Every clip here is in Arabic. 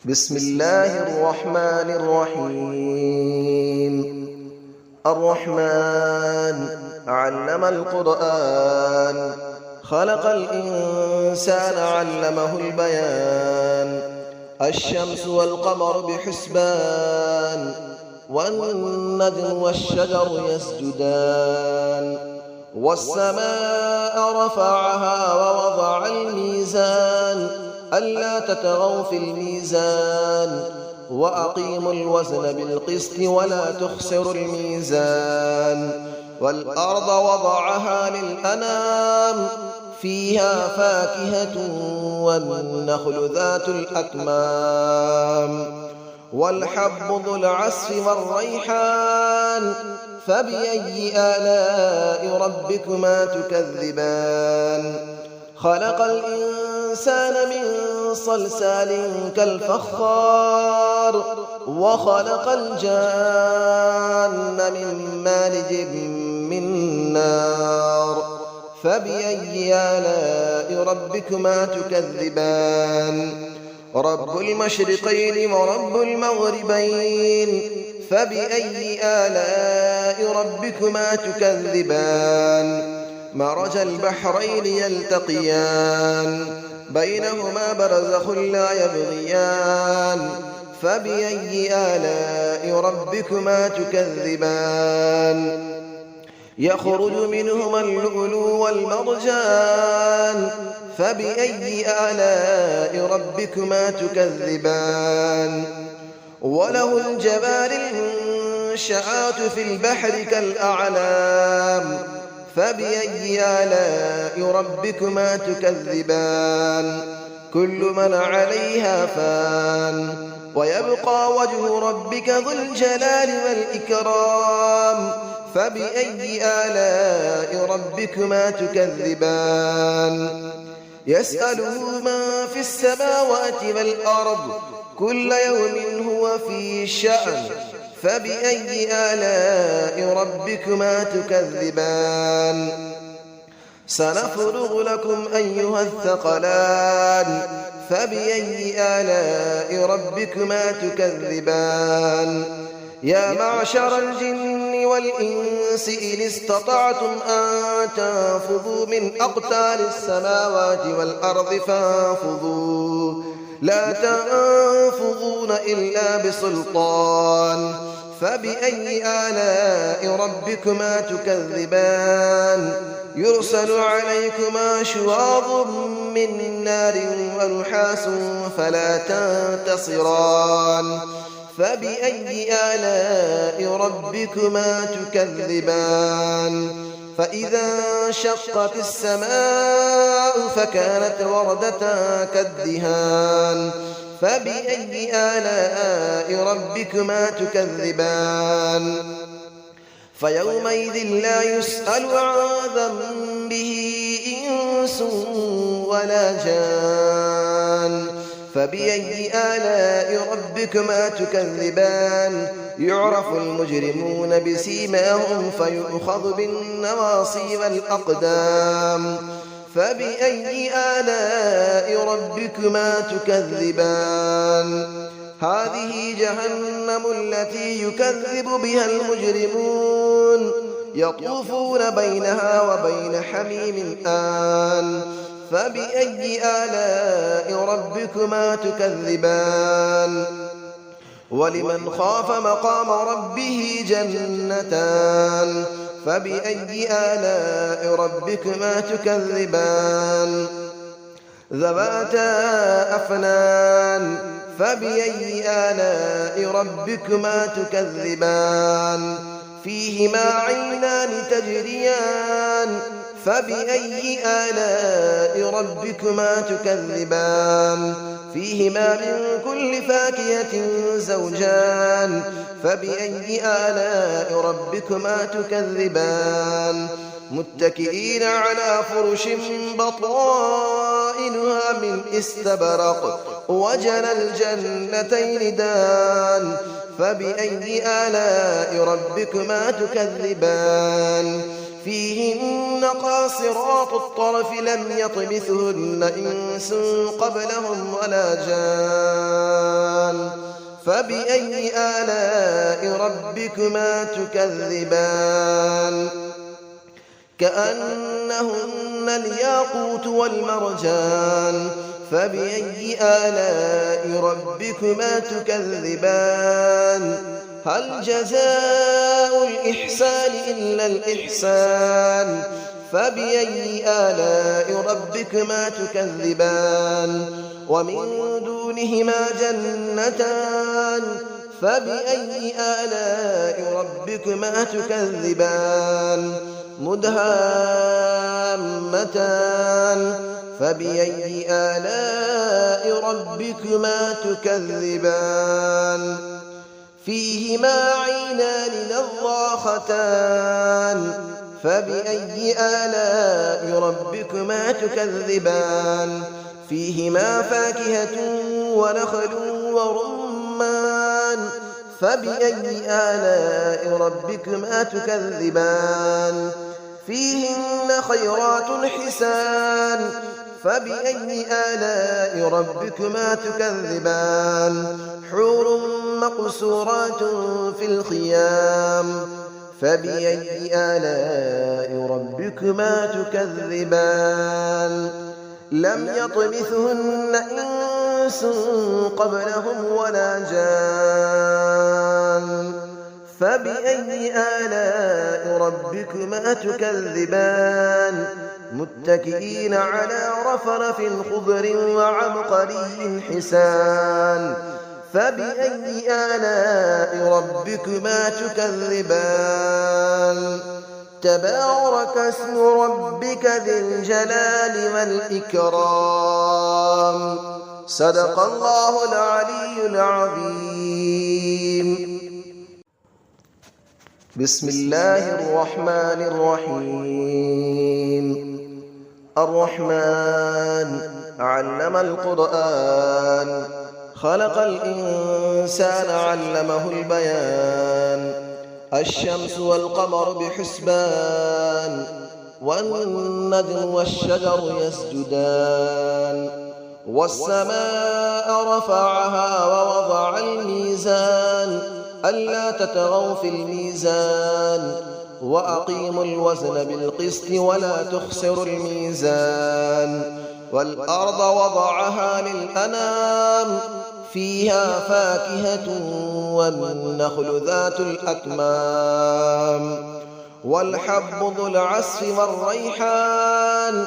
بسم الله الرحمن الرحيم. الرحمن علم القرآن، خلق الإنسان علمه البيان. الشمس والقمر بحسبان، والنجم والشجر يسجدان. والسماء رفعها ووضع الميزان، ألا تطغوا في الميزان، وأقيموا الوزن بالقسط ولا تخسروا الميزان. والأرض وضعها للأنام، فيها فاكهة والنخل ذات الأكمام. والحب ذو العصف والريحان، فبأي آلاء ربكما تكذبان. خلق الإنسان من صلصال كالفخار، وخلق الجان من مارج من نار. فبأي آلاء ربكما تكذبان. رب المشرقين ورب المغربين، فبأي آلاء ربكما تكذبان. مرج البحرين يلتقيان، بينهما برزخ لا يبغيان. فبأي آلاء ربكما تكذبان. يخرج منهما اللؤلؤ والمرجان، فبأي آلاء ربكما تكذبان. وله الجوار المنشآت في البحر كالأعلام، فبأي آلاء ربكما تكذبان. كل من عليها فان، ويبقى وجه ربك ذو الجلال والإكرام. فبأي آلاء ربكما تكذبان. يسأله من في السماوات والأرض، كل يوم هو في شأن. فبأي آلاء ربكما تكذبان. سنفرغ لكم أيها الثقلان، فبأي آلاء ربكما تكذبان. يا معشر الجن والإنس إن استطعتم أن تنفذوا من أقطار السماوات والأرض فانفذوا، لا تنفذون إلا بسلطان. فبأي آلاء ربكما تكذبان. يرسل عليكما شواظ من نار ونحاس فلا تنتصران. فبأي آلاء ربكما تكذبان. فإذا انشقت السماء فكانت وردة كالدهان. فبأي آلاء ربكما تكذبان. فيومئذ لا يسأل عن ذنبه إنس ولا جان. فبأي آلاء ربكما تكذبان. يعرف المجرمون بسيماهم فيؤخذ بالنواصي والأقدام. فبأي آلاء ربكما تكذبان. هذه جهنم التي يكذب بها المجرمون، يطوفون بينها وبين حميم آن. فبأي آلاء ربكما تكذبان. ولمن خاف مقام ربه جنتان. فبأي آلاء ربكما تكذبان. ذواتا أفنان. فبأي آلاء ربكما تكذبان. فيهما عينان تجريان. فبأي آلاء ربكما تكذبان. فيهما من كل فاكهة زوجان. فبأي آلاء ربكما تكذبان. متكئين على فرش بطائنها من استبرق، وجنى الجنتين دان. فبأي آلاء ربكما تكذبان. فيهن قاصرات الطرف لم يطمثهن إنس قبلهم ولا جان. فبأي آلاء ربكما تكذبان كأنهن الياقوت والمرجان فبأي آلاء ربكما تكذبان هل جزاء الإحسان إلا الإحسان فبأي آلاء ربكما تكذبان ومن دونهما جنتان فبأي آلاء ربكما تكذبان مدهامتان فبأي آلاء ربكما تكذبان فيهما عينان نضاختان فبأي آلاء ربكما تكذبان فيهما فاكهة ونخل ورمان فبأي آلاء ربكما تكذبان فيهن خيرات حسان فبأي آلاء ربكما تكذبان حور مقصورات في الخيام فبأي آلاء ربكما تكذبان لم يطمثهن إنس قبلهم ولا جان فبأي آلاء ربكما تكذبان متكئين على رفرف خضر وعبقري حسان فبأي آلاء ربكما تكذبان تبارك اسم ربك ذي الجلال والإكرام صدق الله العلي العظيم بسم الله الرحمن الرحيم الرحمن علم القرآن خلق الإنسان علمه البيان الشمس والقمر بحسبان والنجم والشجر يسجدان والسماء رفعها ووضع الميزان ألا تطغوا في الميزان وأقيموا الوزن بالقسط ولا تخسروا الميزان والأرض وضعها للأنام فيها فاكهة والنخل ذات الأكمام والحب ذو العصف والريحان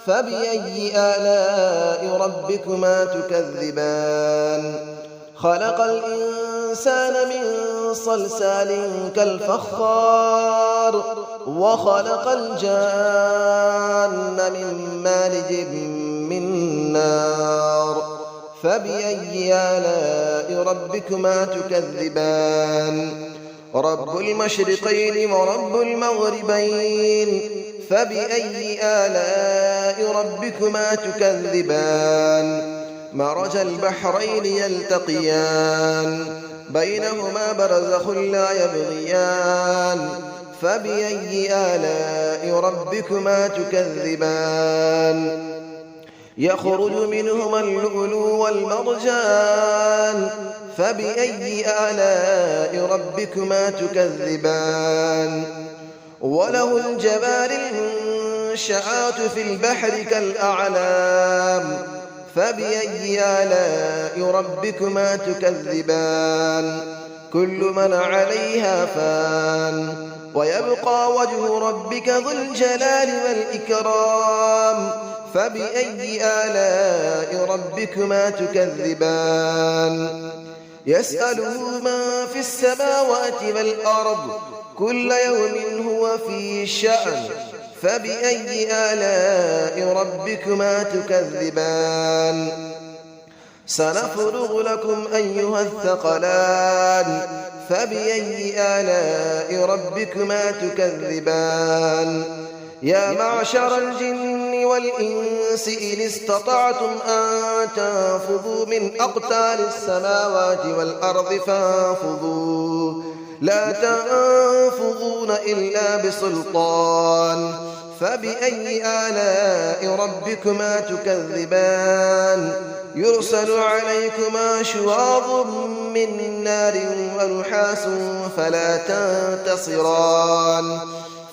فبأي آلاء ربكما تكذبان خلق الإنسان من صلصال كالفخار وخلق الجان من مارج من نار فبأي آلاء ربكما تكذبان رب المشرقين ورب المغربين فبأي آلاء ربكما تكذبان مرج البحرين يلتقيان بينهما برزخ لا يبغيان فبأي آلاء ربكما تكذبان يخرج منهما اللؤلؤ والمرجان فبأي آلاء ربكما تكذبان وله الجبال المنشآت في البحر كالأعلام فبأي آلاء ربكما تكذبان كل من عليها فان ويبقى وجه ربك ذو الجلال والإكرام فبأي آلاء ربكما تكذبان يسأله من في السماوات والأرض كل يوم هو في شأن فبأي آلاء ربكما تكذبان سنفرغ لكم أيها الثقلان فبأي آلاء ربكما تكذبان يا معشر الجن والإنس إن استطعتم أن تنفذوا من أقطار السماوات والأرض فانفذوا لا تنفذون إلا بسلطان فبأي آلاء ربكما تكذبان يرسل عليكما شواظ من نار ونحاس فلا تنتصران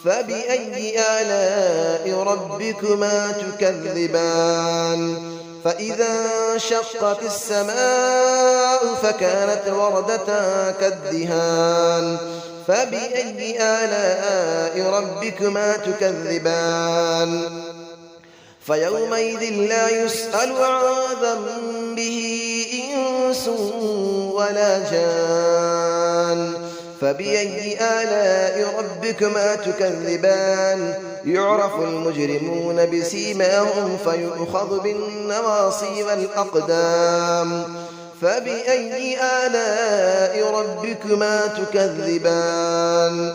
فبأي آلاء ربكما تكذبان فإذا انشقت السماء فكانت وردة كالدهان فبأي آلاء ربكما تكذبان فيومئذ لا يسأل عن ذنبه إنس ولا جان فبأي آلاء ربكما تكذبان يعرف المجرمون بسيماهم فيؤخذ بالنواصي والأقدام فبأي آلاء ربكما تكذبان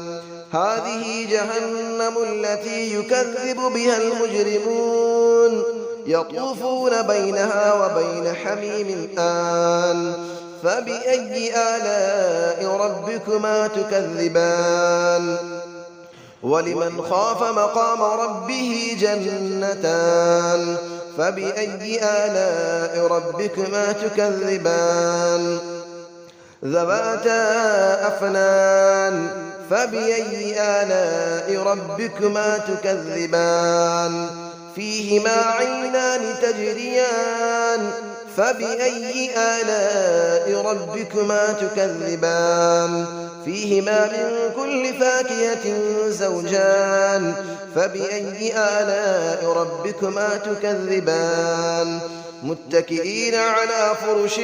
هذه جهنم التي يكذب بها المجرمون يطوفون بينها وبين حميم آن فبأي آلاء ربكما تكذبان ولمن خاف مقام ربه جنتان فبأي آلاء ربكما تكذبان ذواتا أفنان فبأي آلاء ربكما تكذبان فيهما عينان تجريان فبأي آلاء ربكما تكذبان فيهما من كل فاكهة زوجان فبأي آلاء ربكما تكذبان متكئين على فرش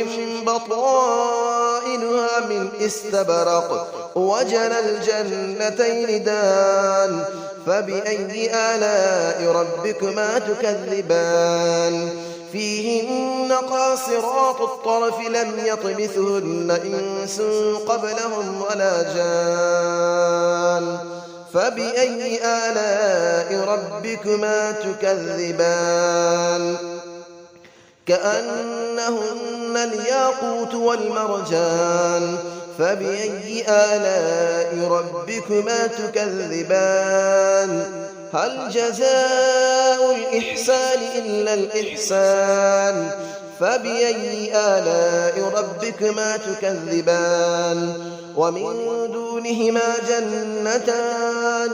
بطائنها من استبرق وجنى الجنتين دان فبأي آلاء ربكما تكذبان فيهن قاصرات الطرف لم يطمثهن إنس قبلهم ولا جان فبأي آلاء ربكما تكذبان كأنهن الياقوت والمرجان فبأي آلاء ربكما تكذبان هل جزاء الإحسان إلا الإحسان فبأي آلاء ربكما تكذبان ومن دونهما جنتان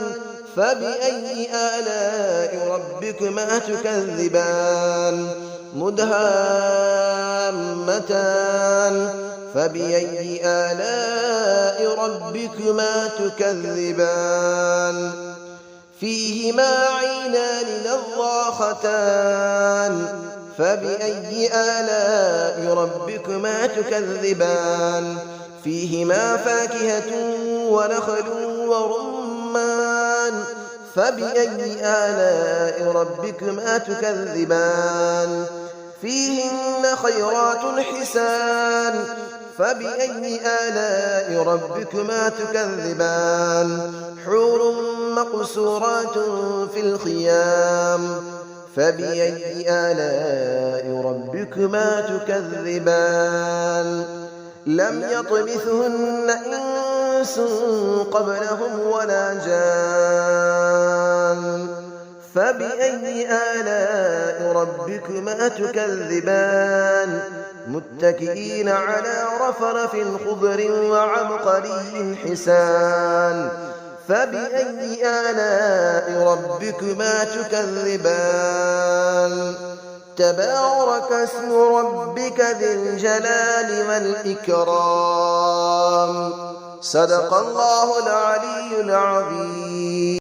فبأي آلاء ربكما تكذبان مدهامتان فبأي آلاء ربكما تكذبان فيهما عينان نضاختان فبأي آلاء ربكما تكذبان فيهما فاكهة ونخل ورمان فبأي آلاء ربكما تكذبان فيهن خيرات حسان فبأي آلاء ربكما تكذبان حور مقصورات في الخيام فبأي آلاء ربكما تكذبان لم يطمثهن إنس قبلهم ولا جان فبأي آلاء ربكما تكذبان متكئين على رفرف خضر وعبقري حسان فبأي آلاء ربكما تكذبان تبارك اسم ربك ذي الجلال والإكرام صدق الله العلي العظيم.